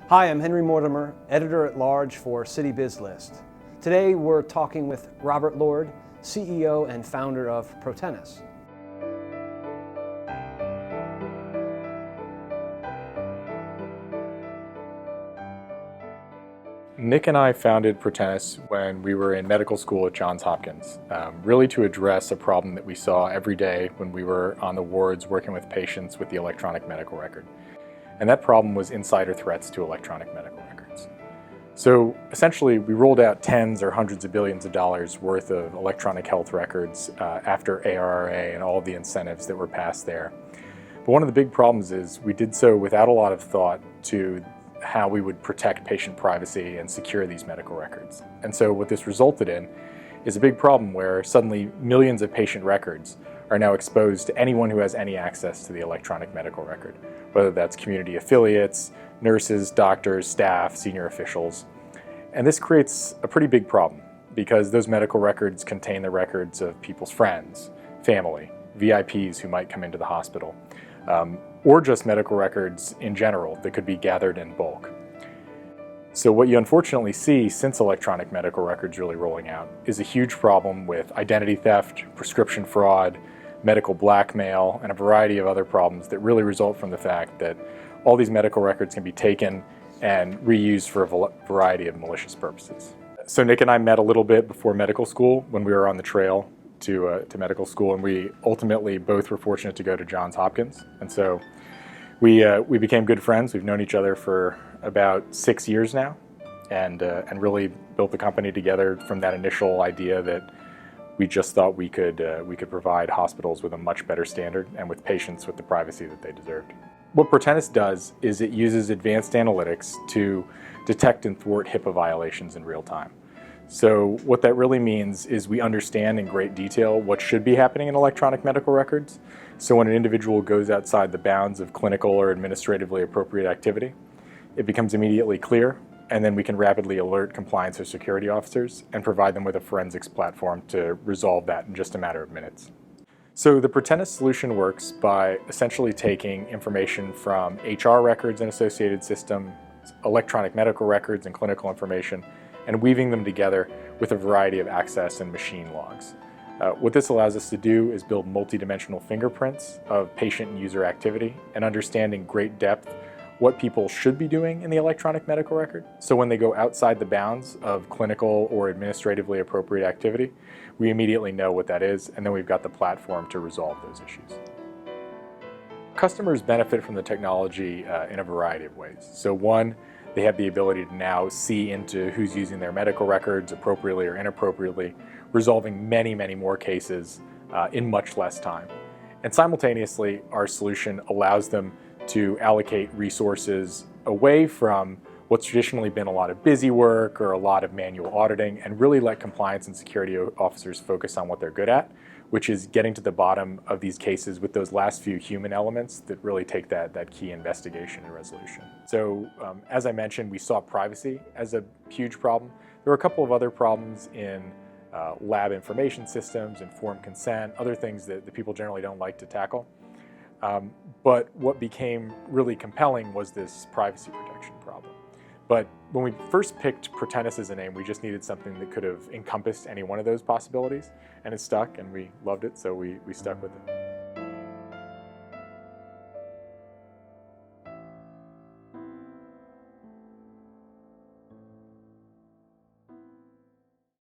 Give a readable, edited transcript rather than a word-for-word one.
Hi, I'm Henry Mortimer, Editor-at-Large for City Biz List. Today we're talking with Robert Lord, CEO and founder of Protenus. Nick and I founded Protenus when we were in medical school at Johns Hopkins, really to address a problem that we saw every day when we were on the wards working with patients with the electronic medical record. And that problem was insider threats to electronic medical records. So essentially, we rolled out tens or hundreds of billions of dollars worth of electronic health records after ARRA and all of the incentives that were passed there. But one of the big problems is we did so without a lot of thought to how we would protect patient privacy and secure these medical records. And so what this resulted in is a big problem where suddenly millions of patient records are now exposed to anyone who has any access to the electronic medical record, whether that's community affiliates, nurses, doctors, staff, senior officials. And this creates a pretty big problem because those medical records contain the records of people's friends, family, VIPs who might come into the hospital, or just medical records in general that could be gathered in bulk. So what you unfortunately see since electronic medical records really rolling out is a huge problem with identity theft, prescription fraud, medical blackmail, and a variety of other problems that really result from the fact that all these medical records can be taken and reused for a variety of malicious purposes. So Nick and I met a little bit before medical school when we were on the trail to medical school, and we ultimately both were fortunate to go to Johns Hopkins. And so we became good friends. We've known each other for about 6 years now, and really built the company together from that initial idea that we just thought we could provide hospitals with a much better standard and with patients with the privacy that they deserved. What Protenus does is it uses advanced analytics to detect and thwart HIPAA violations in real time. So what that really means is we understand in great detail what should be happening in electronic medical records. So when an individual goes outside the bounds of clinical or administratively appropriate activity, it becomes immediately clear, and then we can rapidly alert compliance or security officers and provide them with a forensics platform to resolve that in just a matter of minutes. So the Protenus solution works by essentially taking information from HR records and associated systems, electronic medical records and clinical information, and weaving them together with a variety of access and machine logs. What this allows us to do is build multidimensional fingerprints of patient and user activity and understand in great depth what people should be doing in the electronic medical record. So when they go outside the bounds of clinical or administratively appropriate activity, we immediately know what that is, and then we've got the platform to resolve those issues. Customers benefit from the technology in a variety of ways. So one, they have the ability to now see into who's using their medical records appropriately or inappropriately, resolving many, many more cases in much less time. And simultaneously, our solution allows them to allocate resources away from what's traditionally been a lot of busy work or a lot of manual auditing, and really let compliance and security officers focus on what they're good at, which is getting to the bottom of these cases with those last few human elements that really take that key investigation and resolution. So as I mentioned, we saw privacy as a huge problem. There were a couple of other problems in lab information systems, informed consent, other things that people generally don't like to tackle. But what became really compelling was this privacy protection problem. But when we first picked Protenus as a name, we just needed something that could have encompassed any one of those possibilities, and it stuck, and we loved it, so we stuck with it.